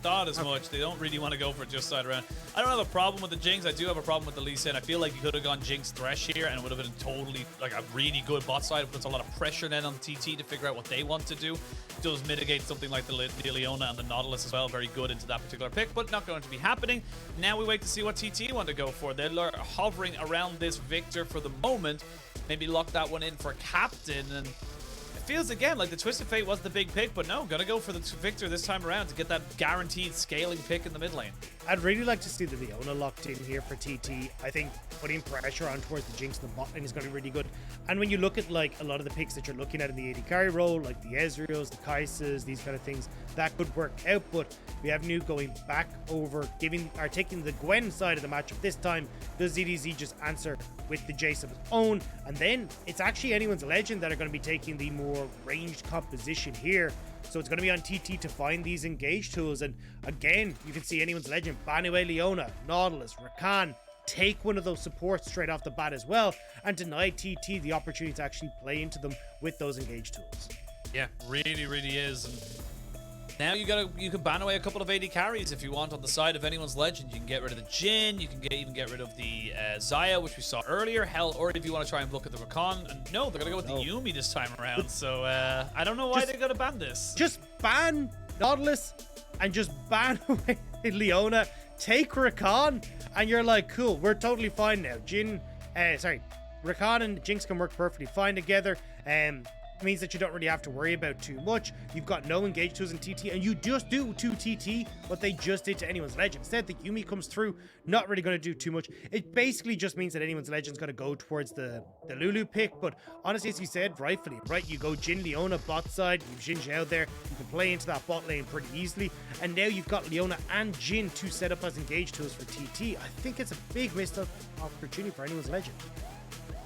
thought as much. They don't really want to go for just side around. I don't have a problem with the Jinx. I do have a problem with the Lee Sin. I feel like you could have gone Jinx Thresh here and it would have been totally like a really good bot side. It puts a lot of pressure then on TT to figure out what they want to do. It does mitigate something like the Leona and the Nautilus as well. Very good into that particular pick, but not going to be happening. Now we wait to see what TT want to go for. They're hovering around this Viktor for the moment. Maybe lock that one in for captain, and it feels again like the Twisted Fate was the big pick, but no, gonna go for the Viktor this time around to get that guaranteed scaling pick in the mid lane. I'd really like to see the Leona locked in here for TT. I think putting pressure on towards the Jinx and the bot lane is going to be really good. And when you look at like a lot of the picks that you're looking at in the AD carry role, like the Ezreals, the Kaisas, these kind of things, that could work out. But we have New going back over, taking the Gwen side of the matchup this time. Does ZDZ just answer with the Jayce of his own? And then it's actually anyone's legend that are going to be taking the more ranged composition here. So it's going to be on TT to find these engage tools. And again, you can see anyone's legend, ban away Leona, Nautilus, Rakan, take one of those supports straight off the bat as well, and deny TT the opportunity to actually play into them with those engage tools. Yeah, really, really is. And now you can ban away a couple of AD carries if you want on the side of anyone's legend. You can get rid of the Jhin, you can even get rid of the Xayah, which we saw earlier. Hell, or if you want to try and look at the Rakan. And no, they're going to go with the Yuumi this time around. So I don't know why they're going to ban this. Just ban Nautilus and just ban away Leona. Take Rakan and you're like, cool, we're totally fine now. Rakan and Jinx can work perfectly fine together. Means that you don't really have to worry about too much. You've got no engage tools in TT, and you just do to TT what they just did to anyone's legend. Instead, the Yuumi comes through, not really going to do too much. It basically just means that anyone's legend's going to go towards the Lulu pick, but honestly, as you said, rightfully, right? You go Jhin, Leona, bot side, you've Xin Zhao there, you can play into that bot lane pretty easily, and now you've got Leona and Jhin to set up as engage tools for TT. I think it's a big missed opportunity for anyone's legend.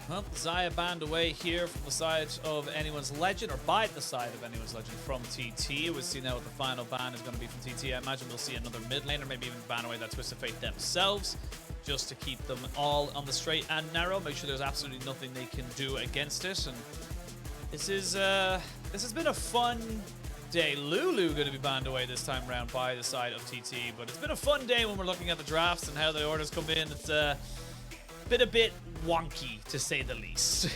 Well, Xayah banned away here from the side of anyone's legend, or by the side of anyone's legend from TT. We'll see now what the final ban is going to be from TT. I imagine we'll see another mid laner, maybe even ban away that Twisted Fate themselves, just to keep them all on the straight and narrow. Make sure there's absolutely nothing they can do against it. And this has been a fun day. Lulu going to be banned away this time around by the side of TT, but it's been a fun day when we're looking at the drafts and how the orders come in. It's been a bit wonky, to say the least.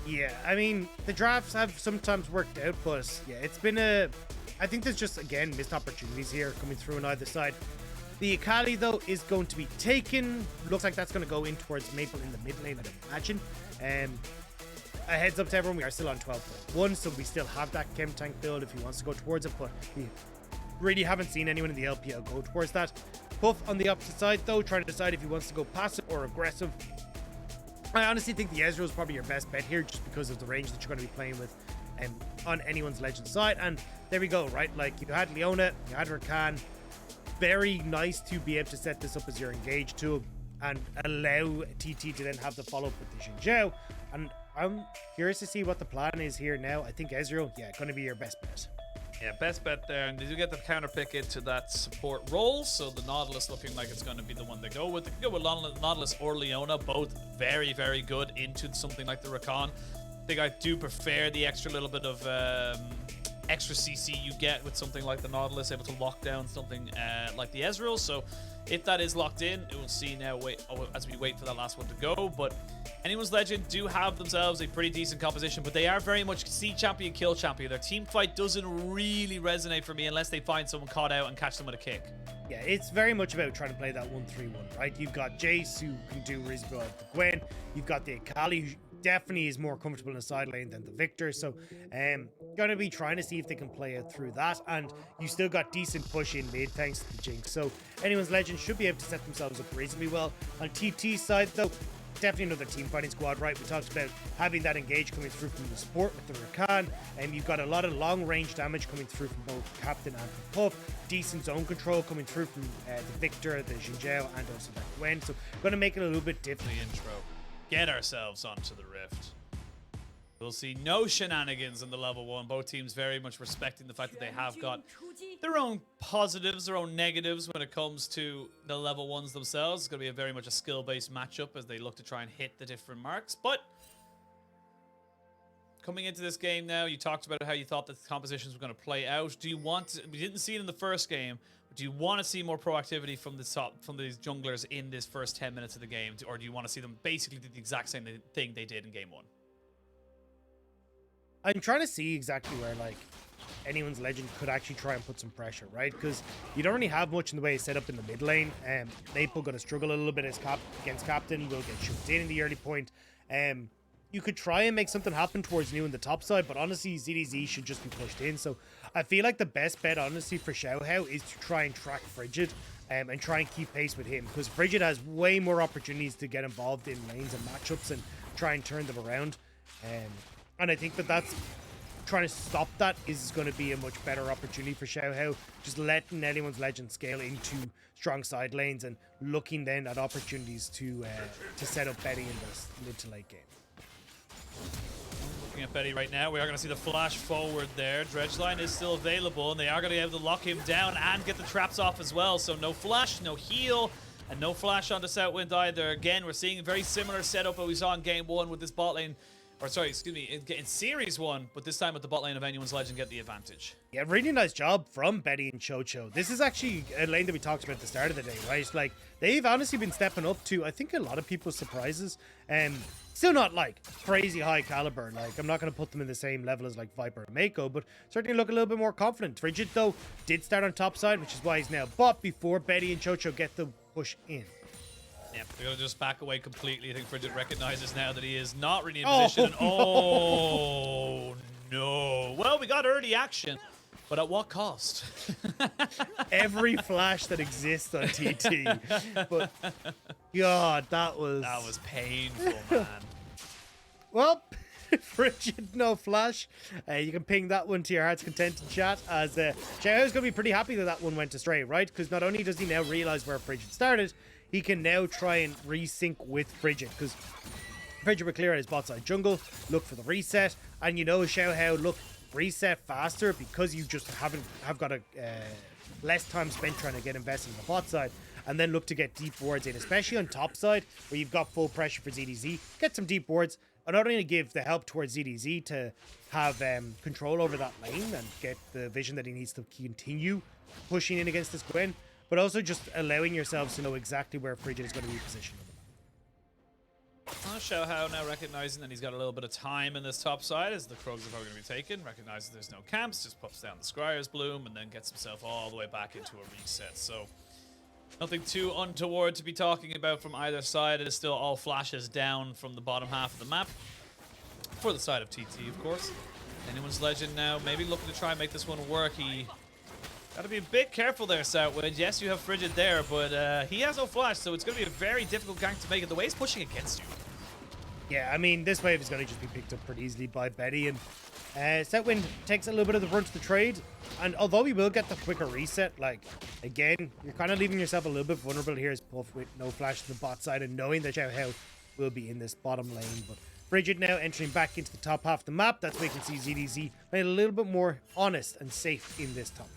Yeah, I mean, the drafts have sometimes worked out, but yeah, it's been I think there's just, again, missed opportunities here coming through on either side. The Akali, though, is going to be taken. Looks like that's going to go in towards Maple in the mid lane, I'd imagine. A heads up to everyone, we are still on 12.1, so we still have that Chem Tank build if he wants to go towards it, but we really haven't seen anyone in the LPL go towards that. Puff on the opposite side, though, trying to decide if he wants to go passive or aggressive. I honestly think the Ezreal is probably your best bet here, just because of the range that you're going to be playing with on anyone's legend side. And there we go, right? Like, you had Leona, you had Rakan. Very nice to be able to set this up as your engage tool and allow TT to then have the follow-up with the Xin Zhao. And I'm curious to see what the plan is here now. I think Ezreal, yeah, going to be your best bet. Yeah, best bet there, and they do get the counter pick into that support role, so the Nautilus looking like it's going to be the one they go with. They can go with Nautilus or Leona, both very, very good into something like the Rakan. I think I do prefer the extra little bit of extra CC you get with something like the Nautilus, able to lock down something like the Ezreal. So if that is locked in, we'll see now as we wait for that last one to go. But anyone's legend do have themselves a pretty decent composition, but they are very much see champion, kill champion. Their team fight doesn't really resonate for me unless they find someone caught out and catch them with a kick. Yeah, it's very much about trying to play that 1-3-1, right? You've got Jayce, who can do reasonably well with the Gwen. You've got the Akali, who definitely is more comfortable in the side lane than the Viktor. So, going to be trying to see if they can play it through that. And you still got decent push in mid thanks to the Jinx. So, anyone's legend should be able to set themselves up reasonably well. On TT's side, though, definitely another team fighting squad, right? We talked about having that engage coming through from the support with the Rakan, and you've got a lot of long range damage coming through from both Captain and from Puff. Decent zone control coming through from the Viktor, the Xin Zhao, and also that Gwen. So going to make it a little bit different. The intro. Get ourselves onto the Rift. We'll see no shenanigans in the level 1. Both teams very much respecting the fact that they have got their own positives, their own negatives when it comes to the level 1s themselves. It's going to be very much a skill-based matchup as they look to try and hit the different marks. But coming into this game now, you talked about how you thought that the compositions were going to play out. Do you want to, we didn't see it in the first game, but do you want to see more proactivity from the from these junglers in this first 10 minutes of the game, or do you want to see them basically do the exact same thing they did in game 1? I'm trying to see exactly where like anyone's legend could actually try and put some pressure, right? Because you don't really have much in the way of setup in the mid lane. Maple going to struggle a little bit against Captain, will get shoot in the early point. You could try and make something happen towards New in the top side, but honestly, ZDZ should just be pushed in. So I feel like the best bet, honestly, for Xiaohao is to try and track Frigid and try and keep pace with him, because Frigid has way more opportunities to get involved in lanes and matchups and try and turn them around. And I think that that's trying to stop that is going to be a much better opportunity for Xiaohao. Just letting anyone's legend scale into strong side lanes and looking then at opportunities to set up Betty in this mid to late game. Looking at Betty right now, we are going to see the flash forward there. Dredgeline is still available, and they are going to be able to lock him down and get the traps off as well. So no flash, no heal, and no flash onto SouthWind either. Again, we're seeing a very similar setup that we saw in game 1 with this bot lane. Or sorry, excuse me, in Series 1, but this time with the bot lane of anyone's legend get the advantage. Yeah, really nice job from Betty and QiuQiu. This is actually a lane that we talked about at the start of the day, right? Like, they've honestly been stepping up to, I think, a lot of people's surprises. Still not, like, crazy high caliber. Like, I'm not going to put them in the same level as, like, Viper and Mako, but certainly look a little bit more confident. Frigid, though, did start on top side, which is why he's now bot before Betty and QiuQiu get the push in. Yep, they're going to just back away completely. I think Frigid recognizes now that he is not really in position. And, oh, no. Well, we got early action, but at what cost? Every flash that exists on TT. But, God, that was... That was painful, man. Well, Frigid, no flash. You can ping that one to your heart's content in chat, as Xiaohao's going to be pretty happy that that one went astray, right? Because not only does he now realize where Frigid started, he can now try and resync with Frigid, because Frigid will clear out his bot side jungle, look for the reset, and you know Xiaohao, look, reset faster because you just have got a less time spent trying to get invested in the bot side, and then look to get deep wards in, especially on top side where you've got full pressure for ZDZ. Get some deep wards, and not only give the help towards ZDZ to have control over that lane and get the vision that he needs to continue pushing in against this Gwen, but also just allowing yourselves to know exactly where Frigid is going to be positioned. Xiaohao now recognizing that he's got a little bit of time in this top side as the Krogs are probably going to be taken. Recognizes there's no camps, just pops down the Scryer's Bloom and then gets himself all the way back into a reset. So nothing too untoward to be talking about from either side. It is still all flashes down from the bottom half of the map. For the side of TT, of course. Anyone's legend now, maybe looking to try and make this one work. He got to be a bit careful there, SouthWind. Yes, you have Frigid there, but he has no flash, so it's going to be a very difficult gank to make it. The way he's pushing against you. Yeah, I mean, this wave is going to just be picked up pretty easily by Betty, and SouthWind takes a little bit of the brunt of the trade, and although he will get the quicker reset, like, again, you're kind of leaving yourself a little bit vulnerable here as Puff with no flash to the bot side and knowing that Xiaohao will be in this bottom lane, but Frigid now entering back into the top half of the map. That's where you can see ZDZ playing a little bit more honest and safe in this top lane.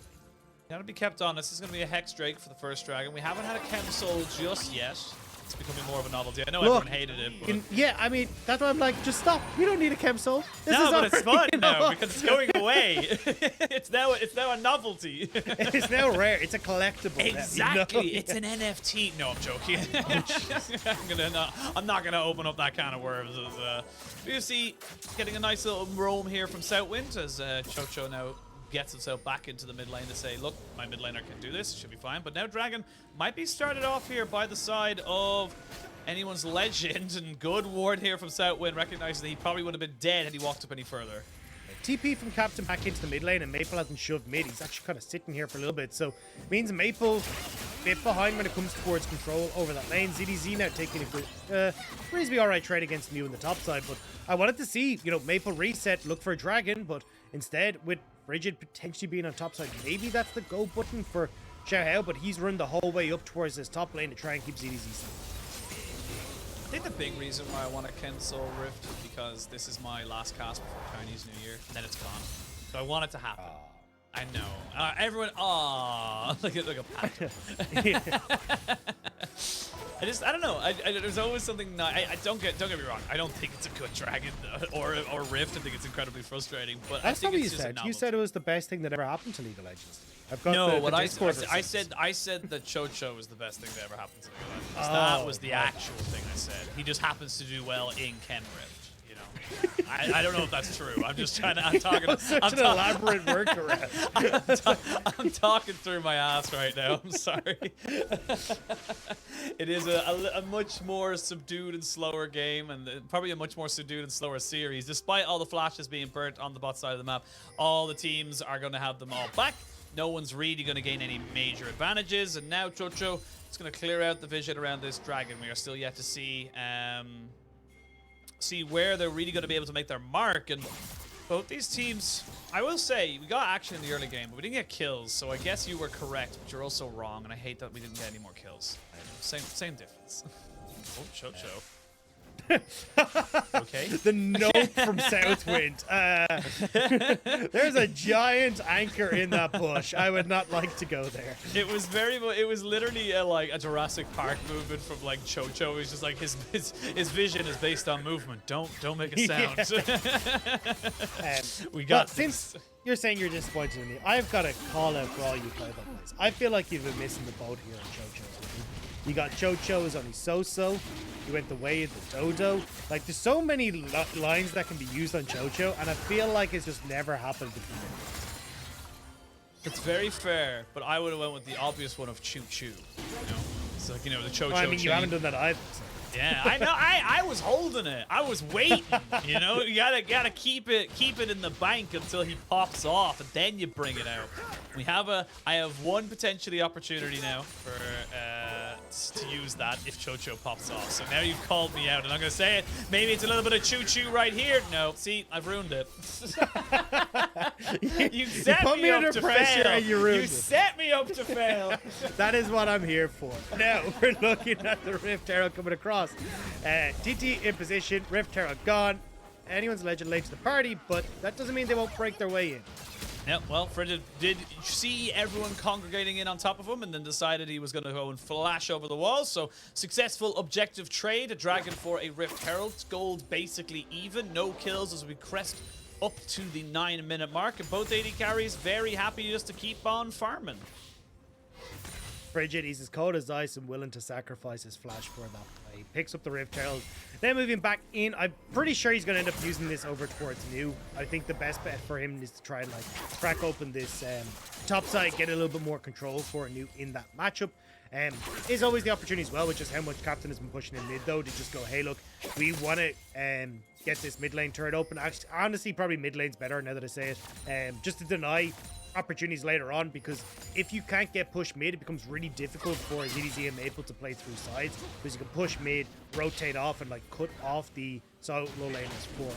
Gotta be kept honest. This is gonna be a Hex Drake for the first dragon. We haven't had a Chem Soul just yet. It's becoming more of a novelty. I know everyone hated it, but yeah, I mean, that's why I'm like, just stop. We don't need a Chem Soul. No, but it's fun now because it's going away. it's now a novelty. It's now rare. It's a collectible. Exactly. You know? It's an NFT. No, I'm joking. I'm not gonna open up that can of worms. We see getting a nice little roam here from SouthWind as QiuQiu now gets himself back into the mid lane to say, look, my mid laner can do this, it should be fine. But now Dragon might be started off here by the side of anyone's legend, and good ward here from SouthWind, recognizing that he probably would have been dead had he walked up any further. TP from Captain back into the mid lane, and Maple hasn't shoved mid. He's actually kind of sitting here for a little bit, so it means Maple a bit behind when it comes towards control over that lane. ZDZ now taking a good, reasonably alright trade against Mew in the top side, but I wanted to see, you know, Maple reset, look for a dragon, but instead with Frigid potentially being on top side, maybe that's the go button for Xiaohao, but he's run the whole way up towards this top lane to try and keep ZDZ safe. I think the big reason why I want a Ken Soul Rift is because this is my last cast before Chinese New Year, and then it's gone. So I want it to happen. I know. Everyone, look at Pat. I don't know. There's always something. Don't get me wrong. I don't think it's a good dragon or Rift. I think it's incredibly frustrating. But That's I think not what it's you just said. a You said it was the best thing that ever happened to League of Legends. I've got no, the Discord I receipts. said that Chocho was the best thing that ever happened to League of Legends. Oh, That was the actual thing I said. He just happens to do well in Ken Rift. You know, I don't know if that's true. I'm just trying to. I'm talking. Such an elaborate workaround. I'm talking through my ass right now. I'm sorry. It is a much more subdued and slower game, and probably a much more subdued and slower series. Despite all the flashes being burnt on the bot side of the map, all the teams are going to have them all back. No one's really going to gain any major advantages, and now Chocho is going to clear out the vision around this dragon. We are still yet to see where they're really going to be able to make their mark. And both these teams, I will say, we got action in the early game, but we didn't get kills. So I guess you were correct, but you're also wrong, and I hate that we didn't get any more kills. Same difference. Oh, Chocho. Okay. The note from Southwind. There's a giant anchor in that bush. I would not like to go there. It was literally like a Jurassic Park movement from like Chocho. He's just like his vision is based on movement. Don't make a sound. We got this. Since you're saying you're disappointed in me, I've got a call out for all you play that plays. I feel like you've been missing the boat here on Chocho. You got Chocho is only so-so. You went the way of the dodo. Like, there's so many lines that can be used on Chocho, and I feel like it's just never happened before. It's very fair, but I would have went with the obvious one of QiuQiu. You know, it's like, you know, the Chocho. Well, I mean, you chain. haven't done that either. So. Yeah, I know. I was holding it. I was waiting. You know, you gotta keep it in the bank until he pops off, and then you bring it out. I have one potentially opportunity now for to use that if Chocho pops off. So now you've called me out, and I'm gonna say it. Maybe it's a little bit of QiuQiu right here. No, see, I've ruined it. You set me up under to pressure fail. and you ruined it. Set me up to fail. That is what I'm here for. Now, we're looking at the Rift Arrow coming across. TT in position, Rift Arrow gone. Anyone's legend late to the party, but that doesn't mean they won't break their way in. Yeah, well, Frigid did see everyone congregating in on top of him and then decided he was going to go and flash over the wall. So, successful objective trade. A dragon for a Rift Herald. Gold basically even. No kills as we crest up to the 9-minute mark. And both AD carries very happy just to keep on farming. Frigid, he's as cold as ice and willing to sacrifice his flash for that play. He picks up the Rift Herald. Then moving back in, I'm pretty sure he's going to end up using this over towards New. I think the best bet for him is to try and like crack open this top side, get a little bit more control for New in that matchup. Is always the opportunity as well, which is how much Captain has been pushing in mid though, to just go, hey look, we want to get this mid lane turret open. Actually, honestly, probably mid lane's better now that I say it. Just to deny opportunities later on, because if you can't get pushed mid, it becomes really difficult for ZDZ and Maple to play through sides, because you can push mid, rotate off, and like cut off the solo laners for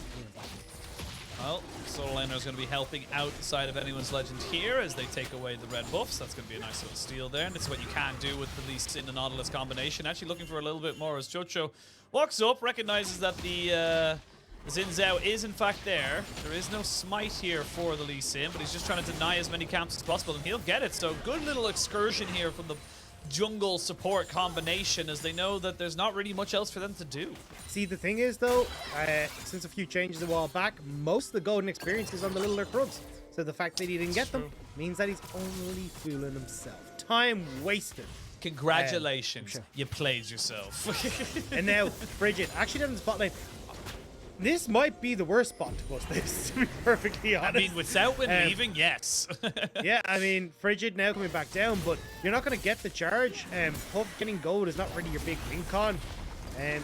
Well, solo laner is going to be helping out the side of anyone's legend here as they take away the red buffs. That's going to be a nice little steal there, and this is what you can do with the Lee Sin and Nautilus combination. Actually looking for a little bit more as Chocho walks up, recognizes that the Xin Zhao is in fact there. There is no smite here for the Lee Sin, but he's just trying to deny as many camps as possible, and he'll get it. So good little excursion here from the jungle support combination, as they know that there's not really much else for them to do. See, the thing is though, since a few changes a while back, most of the golden experience is on the Little Crubs. So the fact that he didn't get them means that he's only fooling himself. Time wasted. Congratulations, sure. you played yourself. And now, Frigid, actually down in the spotlight. This might be the worst spot to bust this, to be perfectly honest. I mean, with SouthWind leaving, yes. Yeah, I mean, Frigid now coming back down, but you're not going to get the charge. Puff getting gold is not really your big win con.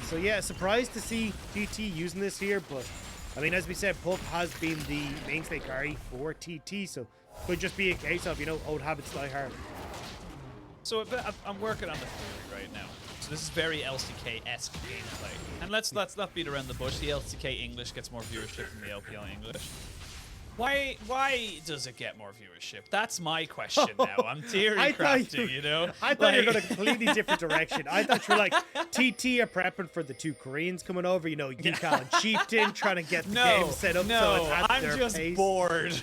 So yeah, surprised to see TT using this here, but I mean, as we said, Puff has been the mainstay carry for TT, so could just be a case of, you know, old habits die hard. So I'm working on the theory right now. So this is very LCK-esque gameplay. And let's not beat around the bush. The LCK English gets more viewership than the LPL English. Why does it get more viewership? That's my question now. I'm theory crafting, you know? I thought you were going a completely different direction. I thought you were like, TT are prepping for the 2 Koreans coming over, you know, Yukal and Chieftain trying to get the game set up so it's at their pace. I'm just bored.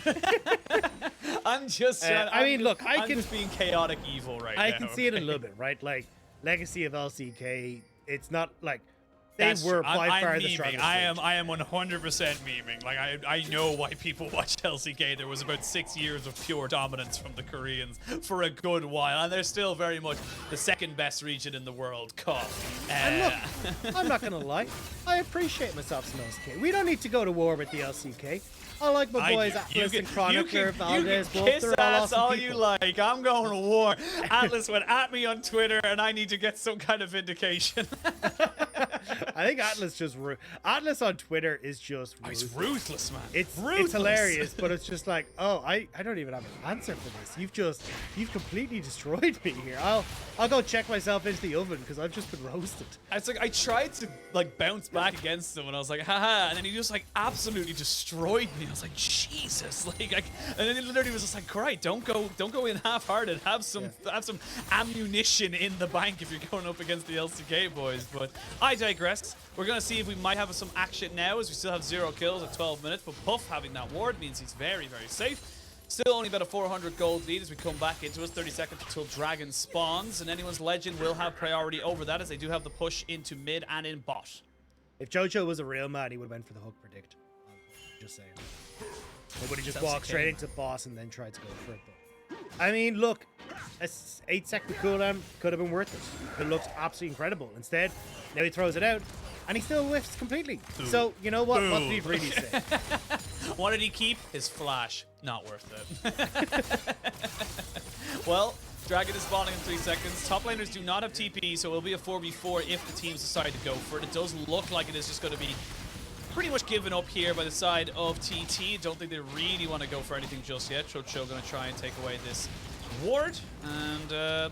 I'm just I mean, look, I'm just being chaotic evil right now. I can see it a little bit, right? Like, legacy of LCK, it's not like they were by far the strongest. I am 100% memeing. Like I know why people watch LCK. There was about 6 years of pure dominance from the Koreans for a good while, and they're still very much the second best region in the world. And look, I'm not gonna lie, I appreciate myself some LCK. We don't need to go to war with the LCK. I like my boys Atlas and Chronicler, VODS, both. Kiss They're all ass awesome all people. you like. I'm going to war. Atlas went at me on Twitter, and I need to get some kind of vindication. I think Atlas just Atlas on Twitter is just ruthless. He's ruthless, man. It's ruthless. hilarious, but it's just like, oh, I don't even have an answer for this. You've completely destroyed me here. I'll go check myself into the oven because I've just been roasted. It's like I tried to like bounce back against him, and I was like, haha, and then he just like absolutely destroyed me. I was like, Jesus, like, and then he literally was just like, great, don't go in half-hearted. Have some ammunition in the bank if you're going up against the LCK boys. But I digress. We're gonna see if we might have some action now, as we still have 0 kills at 12 minutes. But Puff having that ward means he's very, very safe. Still only about a 400 gold lead as we come back into us. 30 seconds until Dragon spawns, and anyone's legend will have priority over that, as they do have the push into mid and in bot. If JoJo was a real man, he would have went for the hook predict. Just saying. Nobody just walked straight into boss and then tried to go for it. But I mean, look, a 8-second cooldown could have been worth it. It looks absolutely incredible. Instead, now he throws it out, and he still whiffs completely. Boom. So, you know what? Boom. What did he really say? What did he keep? His flash. Not worth it. Well, Dragon is spawning in 3 seconds. Top laners do not have TP, so it will be a 4v4 if the teams decide to go for it. It does look like it is just going to be pretty much given up here by the side of TT. Don't think they really want to go for anything just yet. QiuQiu going to try and take away this ward, and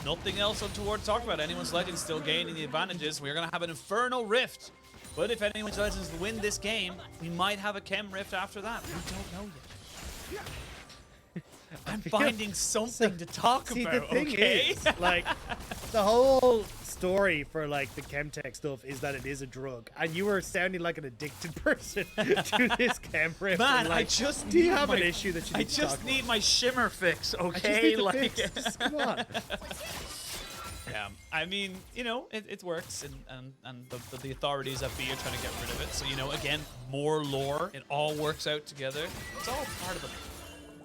nothing else untoward to talk about. Anyone's Legends still gaining the advantages. We're going to have an Infernal Rift, but if Anyone's Legends win this game, we might have a Chem Rift after that. We don't know yet. I'm finding something to talk about, the thing okay? Is, like, the whole story for, like, the Chemtech stuff is that it is a drug. And you were sounding like an addicted person to this Chem Rift. Man, like, I just do you have an issue that you need to talk just need my shimmer fix, okay? I just need like, fix. Come on. Yeah, I mean, you know, it works, and the authorities at B are trying to get rid of it. So, you know, again, more lore. It all works out together. It's all part of the...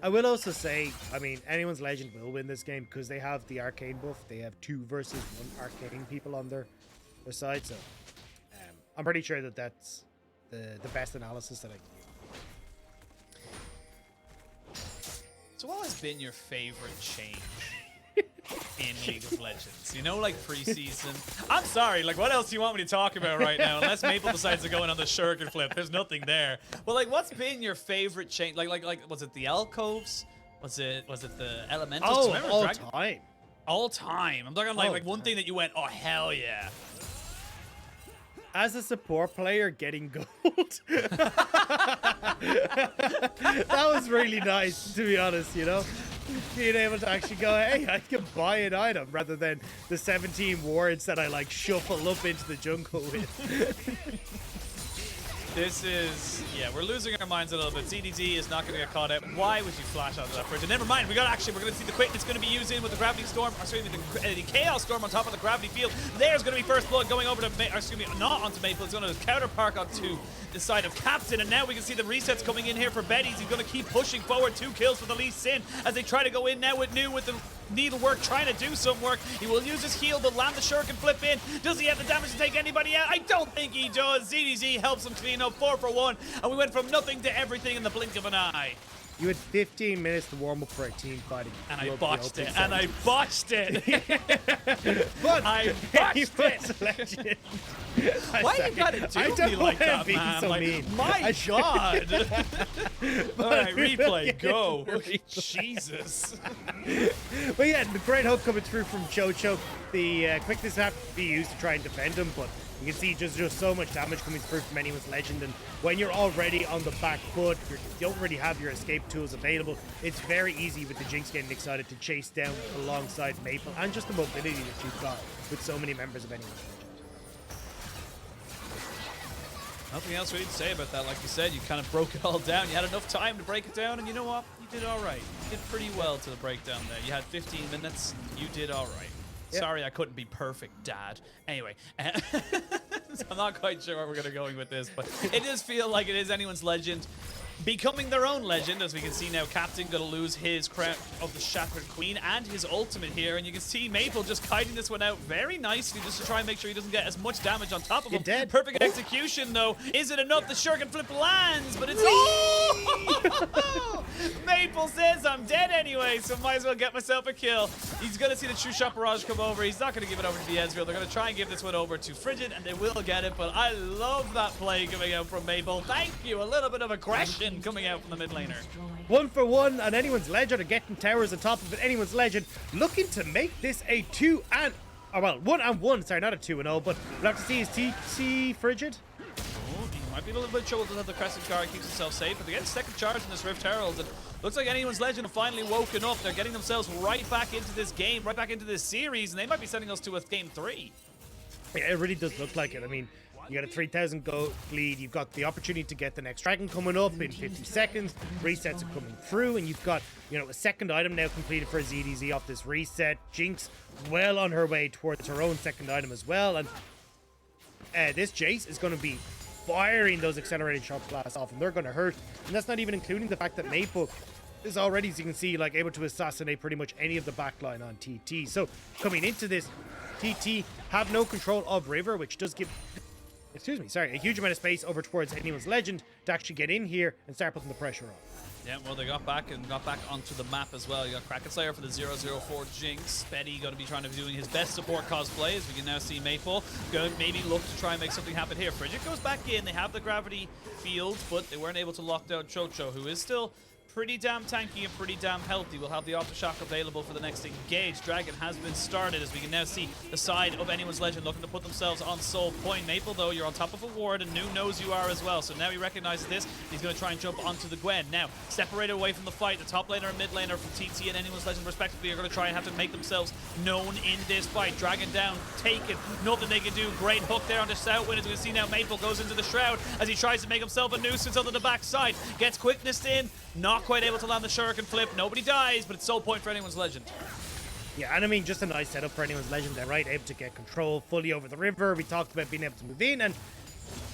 I will also say, I mean, Anyone's Legend will win this game because they have the Arcane buff. They have 2 versus 1 Arcane people on their side. So I'm pretty sure that that's the best analysis that I can give. So what has been your favorite change in League of Legends? You know, like preseason. I'm sorry, like what else do you want me to talk about right now? Unless Maple decides to go in on the shuriken flip, there's nothing there. But like, what's been your favorite change? Like, was it the alcoves? Was it the elementals? Oh, all time. All time. I'm talking like one thing that you went, oh hell yeah. As a support player, getting gold. That was really nice, to be honest, you know? Being able to actually go, hey, I can buy an item rather than the 17 wards that I like shuffle up into the jungle with. This is, yeah, we're losing our minds a little bit. CDZ is not going to get caught out. Why would you flash out of that bridge? And never mind, we're going to see the quickness going to be used in with the Gravity Storm, or excuse me, the Chaos Storm on top of the Gravity Field. There's going to be first blood going over to, not onto Maple. It's going to counter park onto the side of Captain, and now we can see the resets coming in here for Betty's. He's going to keep pushing forward. 2 kills for the Lee Sin as they try to go in now with New with the needlework, trying to do some work. He will use his heal, but land the shuriken flip in. Does he have the damage to take anybody out? I don't think he does. ZDZ helps him clean up 4 for 1, and we went from nothing to everything in the blink of an eye. You had 15 minutes to warm up for a team fighting. And I botched it. And I botched it. But I botched it. Why you gotta do me like that, man? So like, mean. My God. All right, replay, go. Jesus. But yeah, the great hook coming through from QiuQiu. The quickness have to be used to try and defend him, but you can see just so much damage coming through from Anyone's Legend, and when you're already on the back foot, you don't really have your escape tools available. It's very easy with the Jinx getting excited to chase down alongside Maple, and just the mobility that you've got with so many members of Anyone's Legend. Nothing else really to say about that. Like you said, you kind of broke it all down. You had enough time to break it down, and you know what? You did all right. You did pretty well to the breakdown there. You had 15 minutes. You did all right. Sorry I couldn't be perfect, Dad. Anyway, so I'm not quite sure where we're going to go with this, but it does feel like it is anyone's legend becoming their own legend. As we can see now, Captain going to lose his crown of the Shattered Queen and his ultimate here, and you can see Maple just kiting this one out very nicely just to try and make sure he doesn't get as much damage on top of him. Dead. Perfect execution though. Is it enough? The shuriken flip lands, but it's oh! Maple says I'm dead anyway, so might as well get myself a kill. He's going to see the True Shot Barrage come over. He's not going to give it over to the Ezreal. They're going to try and give this one over to Frigid, and they will get it, but I love that play coming out from Maple. Thank you. A little bit of aggression coming out from the mid laner. 1 for 1 on anyone's legend, or getting towers on top of it. Anyone's legend looking to make this a 2 and, oh, well, 1 and 1. Sorry, not a 2-0, but we'll have to see his TC Frigid. Oh, he might be a little bit trouble to have the Crescent Guard, keeps himself safe, but they get second charge in this Rift Herald, and looks like anyone's legend have finally woken up. They're getting themselves right back into this game, right back into this series, and they might be sending us to a game 3. Yeah, it really does look like it. I mean, you got a 3,000 gold lead. You've got the opportunity to get the next dragon coming up in 50 seconds. Resets are coming through, and you've got, you know, a second item now completed for ZDZ off this reset. Jinx well on her way towards her own second item as well, and this Jayce is going to be firing those accelerated shot blasts off, and they're going to hurt. And that's not even including the fact that Maple is already, as you can see, like able to assassinate pretty much any of the backline on TT. So coming into this, TT have no control of River, which does give, a huge amount of space over towards anyone's legend to actually get in here and start putting the pressure on. Yeah, well, they got back onto the map as well. You got Kraken Slayer for the 004 Jinx. Betty going to be trying to be doing his best support cosplay, as we can now see Maple going maybe look to try and make something happen here. Frigid goes back in. They have the gravity field, but they weren't able to lock down Chocho, who is still pretty damn tanky and pretty damn healthy. We'll have the Aftershock available for the next engage. Dragon has been started, as we can now see the side of anyone's legend looking to put themselves on soul point. Maple, though, you're on top of a ward, and New knows you are as well, so now he recognizes this. He's going to try and jump onto the Gwen. Now, separated away from the fight, the top laner and mid laner from TT and anyone's legend respectively are going to try and have to make themselves known in this fight. Dragon down, taken, nothing they can do. Great hook there on the SouthWind. As we can see now, Maple goes into the Shroud as he tries to make himself a nuisance onto the backside. Gets quickness in, not quite able to land the shuriken flip. Nobody dies, but it's soul point for anyone's legend. Yeah, and I mean, just a nice setup for anyone's legend there, right? Able to get control fully over the river. We talked about being able to move in, and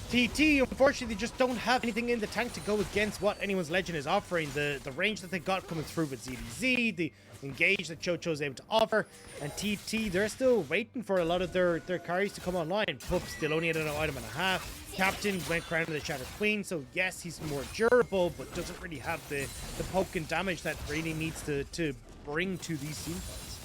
TT, unfortunately, just don't have anything in the tank to go against what anyone's legend is offering. The range that they got coming through with ZDZ, the engage that Chocho is able to offer, and TT, they're still waiting for a lot of their carries to come online. Pup still only at an item and a half. Captain went crown to the Shattered Queen, so yes, he's more durable, but doesn't really have the poke and damage that really needs to bring to these team fights.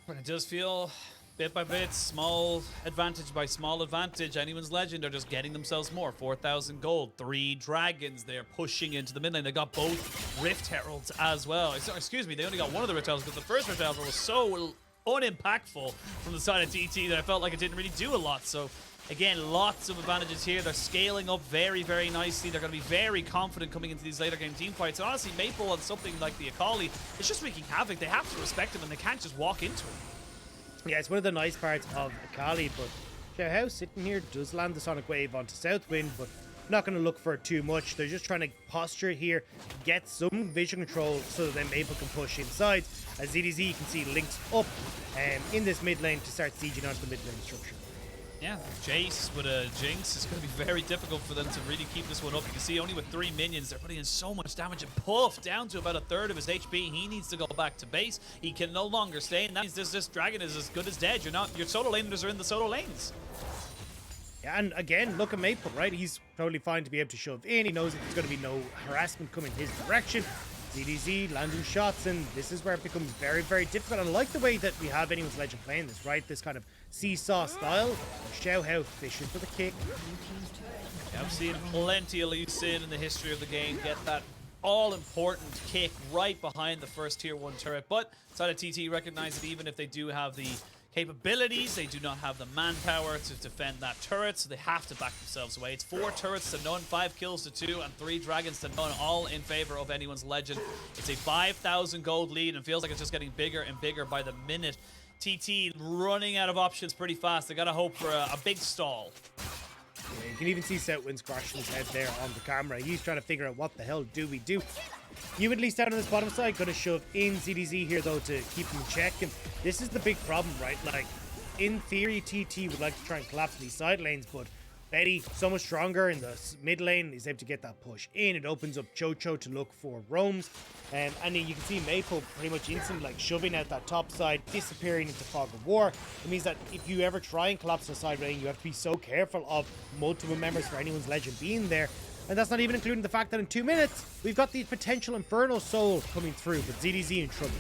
And it does feel bit by bit, small advantage by small advantage. Anyone's legend are just getting themselves more. 4,000 gold, 3 dragons. They're pushing into the mid lane. They got both Rift Heralds as well. Excuse me, they only got one of the Rift Heralds because the first Rift Herald was so unimpactful from the side of TT that I felt like it didn't really do a lot. So again, lots of advantages here. They're scaling up very, very nicely. They're going to be very confident coming into these later game team fights. And honestly, Maple on something like the Akali, it's just wreaking havoc. They have to respect him, and they can't just walk into him. Yeah, it's one of the nice parts of Akali, but Xiaohao sitting here does land the Sonic Wave onto SouthWind, but not going to look for too much. They're just trying to posture here, get some vision control so that then Maple can push inside. As ZDZ, you can see links up in this mid lane to start sieging onto the mid lane structure. Yeah, Jayce with a Jinx, it's going to be very difficult for them to really keep this one up. You can see only with 3 minions, they're putting in so much damage, and Puff down to about 1/3 of his HP. He needs to go back to base. He can no longer stay, and that means this dragon is as good as dead. Your solo laners are in the solo lanes. Yeah, and again, look at Maple, right? He's totally fine to be able to shove in. He knows that there's going to be no harassment coming his direction. ZDZ landing shots, and this is where it becomes very, very difficult. And I like the way that we have anyone's legend playing this, right? This kind of seesaw style. Xiaohao fishing for the kick. Yeah, I've seen plenty of Lee Sin in the history of the game get that all-important kick right behind the first tier 1 turret. But side of TT recognize that even if they do have the capabilities, they do not have the manpower to defend that turret, so they have to back themselves away. It's 4 turrets to none, 5 kills to 2, and 3 dragons to none, all in favor of anyone's legend. It's a 5,000 gold lead, and feels like it's just getting bigger and bigger by the minute. TT running out of options pretty fast. They gotta hope for a big stall. Yeah, you can even see SouthWind scratching his head there on the camera. He's trying to figure out what the hell do we do. You at least down on this bottom side, gonna shove in ZDZ here though to keep him in check. And this is the big problem, right? Like, in theory, TT would like to try and collapse these side lanes, but Betty, so much stronger in the mid lane, is able to get that push in. It opens up QiuQiu to look for roams. And you can see Maple pretty much instantly like shoving out that top side, disappearing into Fog of War. It means that if you ever try and collapse the side lane, you have to be so careful of multiple members for anyone's legend being there. And that's not even including the fact that in 2 minutes, we've got the potential Infernal Soul coming through, but ZDZ in trouble.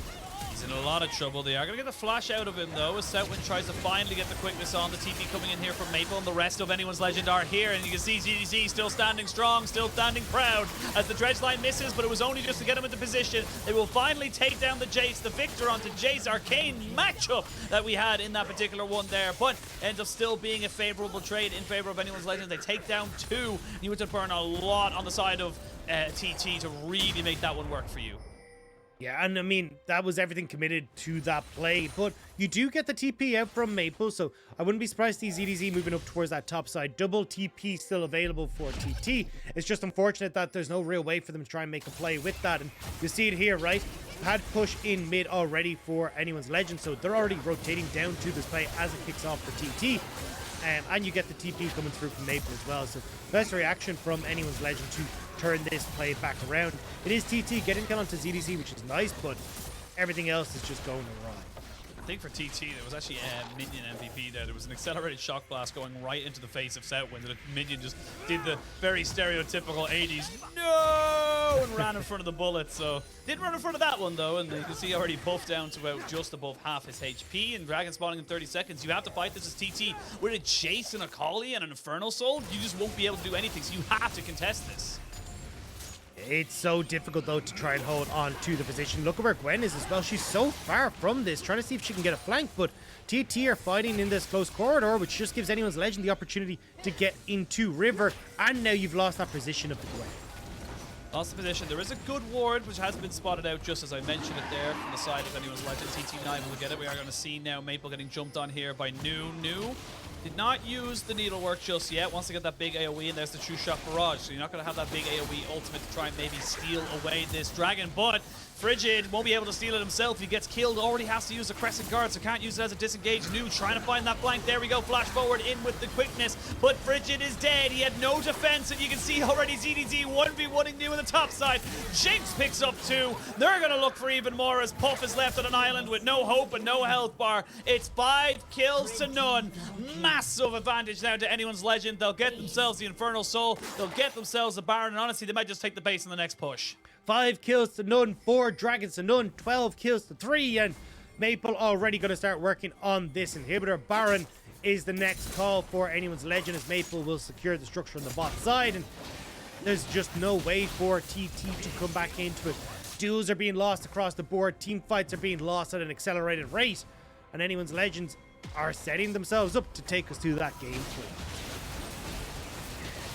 He's in a lot of trouble. They are going to get the flash out of him, though, as SouthWind tries to finally get the quickness on. The TP coming in here from Maple, and the rest of anyone's legend are here. And you can see ZDZ still standing strong, still standing proud, as the dredge line misses, but it was only just to get him into position. They will finally take down the Jayce, the Viktor onto Jayce. Arcane matchup that we had in that particular one there, but ends up still being a favorable trade in favor of anyone's legend. They take down 2. You had to burn a lot on the side of TT to really make that one work for you. Yeah, and I mean, that was everything committed to that play, but you do get the TP out from Maple, so I wouldn't be surprised to see ZDZ moving up towards that top side. Double TP still available for TT. It's just unfortunate that there's no real way for them to try and make a play with that, and you see it here, right? Had push in mid already for anyone's legend, so they're already rotating down to this play as it kicks off for TT. And you get the TP coming through from Maple as well. So best reaction from anyone's legend to turn this play back around. It is TT getting kill onto ZDZ, which is nice, but everything else is just going awry. I think for TT, there was actually a minion MVP there. There was an accelerated shock blast going right into the face of SouthWind, and the minion just did the very stereotypical 80s no and ran in front of the bullet. So didn't run in front of that one though, and you can see he already buffed down to about just above half his HP. And Dragon spawning in 30 seconds. You have to fight this as TT with a Jayce and Akali and an Infernal Soul. You just won't be able to do anything, so you have to contest this. It's so difficult, though, to try and hold on to the position. Look at where Gwen is as well. She's so far from this, trying to see if she can get a flank, but TT are fighting in this close corridor, which just gives anyone's legend the opportunity to get into River, and now you've lost that position of the Gwen. Lost the position. There is a good ward, which has been spotted out just as I mentioned it there from the side of anyone's legend. TT not able to get it. We are going to see now Maple getting jumped on here by New. Did not use the needlework just yet. Wants to get that big AoE, and there's the true shot barrage. So you're not going to have that big AoE ultimate to try and maybe steal away this dragon. But Frigid won't be able to steal it himself. He gets killed. Already has to use a crescent guard, so can't use it as a disengage. New trying to find that flank. There we go. Flash forward in with the quickness. But Frigid is dead. He had no defense, and you can see already ZDZ 1v1ing New on the top side. Jinx picks up 2. They're going to look for even more as Puff is left on an island with no hope and no health bar. It's 5 kills to none. Massive advantage now to anyone's legend. They'll get themselves the Infernal Soul. They'll get themselves the Baron, and honestly, they might just take the base in the next push. 5 kills to none, 4 dragons to none, 12 kills to 3, and Maple already going to start working on this inhibitor. Baron is the next call for anyone's legend, as Maple will secure the structure on the bot side, and there's just no way for TT to come back into it. Duels are being lost across the board, team fights are being lost at an accelerated rate, and anyone's legends are setting themselves up to take us to that game 3.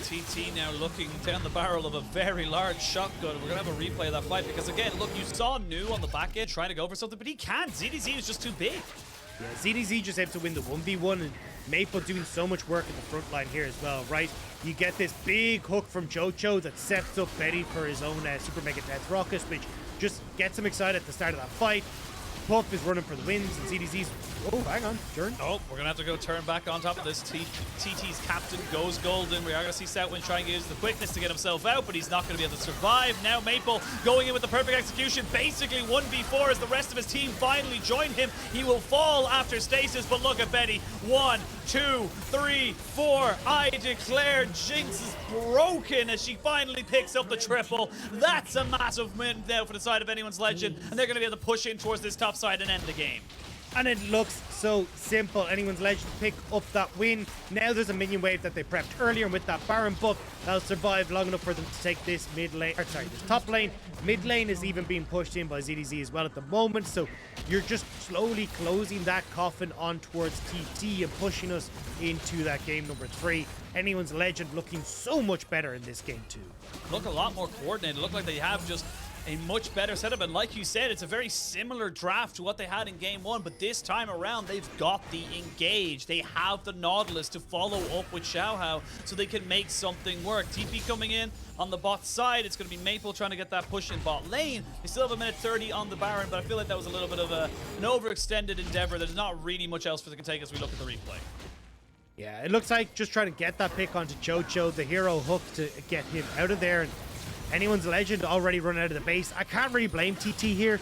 TT now looking down the barrel of a very large shotgun. We're going to have a replay of that fight because, again, look, you saw New on the back end trying to go for something, but he can't. ZDZ is just too big. Yeah, ZDZ just able to win the 1v1, and Maple doing so much work at the front line here as well, right? You get this big hook from QiuQiu that sets up Betty for his own Super Mega Death Rocket, which just gets him excited at the start of that fight. Puff is running for the wins, and ZDZ's... Oh, hang on. Turn. Oh, we're going to have to go turn back on top of this. TT's captain goes golden. We are going to see SouthWind trying to use the quickness to get himself out, but he's not going to be able to survive. Now Maple going in with the perfect execution. Basically 1v4 as the rest of his team finally join him. He will fall after stasis, but look at Betty. 1, 2, 3, 4. I declare Jinx is broken as she finally picks up the triple. That's a massive win now for the side of anyone's legend, and they're going to be able to push in towards this top side and end the game. And it looks so simple. Anyone's legend pick up that win. Now there's a minion wave that they prepped earlier, and with that Baron buff, that'll survive long enough for them to take this mid lane, or sorry, this top lane. Mid lane is even being pushed in by ZDZ as well at the moment, so you're just slowly closing that coffin on towards TT and pushing us into that game number 3. Anyone's legend looking so much better in this game too. Look a lot more coordinated. Look like they have just a much better setup, and like you said, it's a very similar draft to what they had in game 1, but this time around they've got the engage. They have the Nautilus to follow up with Xiaohao so they can make something work. TP coming in on the bot side. It's going to be Maple trying to get that push in bot lane. They still have a minute 30 on the Baron, but I feel like that was a little bit of an overextended endeavor. There's not really much else for them to take as we look at the replay. Yeah, it looks like just trying to get that pick onto Jojo, the hero hook to get him out of there. And anyone's legend already run out of the base. I can't really blame TT here.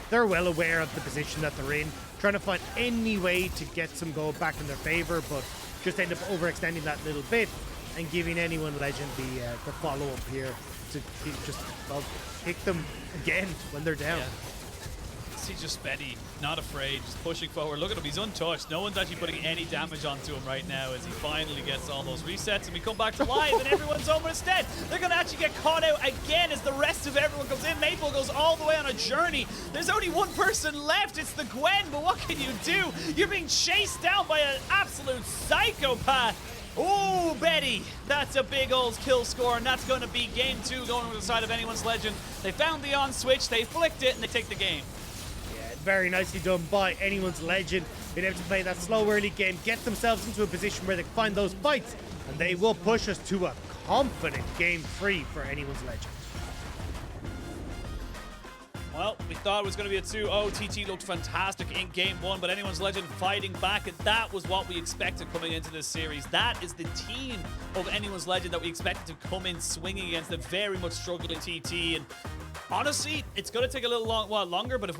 They're well aware of the position that they're in, trying to find any way to get some gold back in their favor, but just end up overextending that little bit and giving anyone legend the follow-up here to just, well, pick them again when they're down. Yeah. He's just steady, not afraid, just pushing forward. Look at him, he's untouched. No one's actually putting any damage onto him right now as he finally gets all those resets, and we come back to live and everyone's home instead. They're going to actually get caught out again as the rest of everyone comes in. Maple goes all the way on a journey. There's only one person left. It's the Gwen, but what can you do? You're being chased down by an absolute psychopath. Oh, Betty, that's a big old kill score, and that's going to be game 2 going over the side of anyone's legend. They found the on switch, they flicked it, and they take the game. Very nicely done by anyone's legend, being able to play that slow early game, get themselves into a position where they can find those fights, and they will push us to a confident game 3 for anyone's legend. Well, we thought it was going to be a 2-0. TT looked fantastic in game 1, but anyone's legend fighting back, and that was what we expected coming into this series. That is the team of anyone's legend that we expected to come in swinging against the very much struggling TT. And honestly, it's going to take a little while longer, but if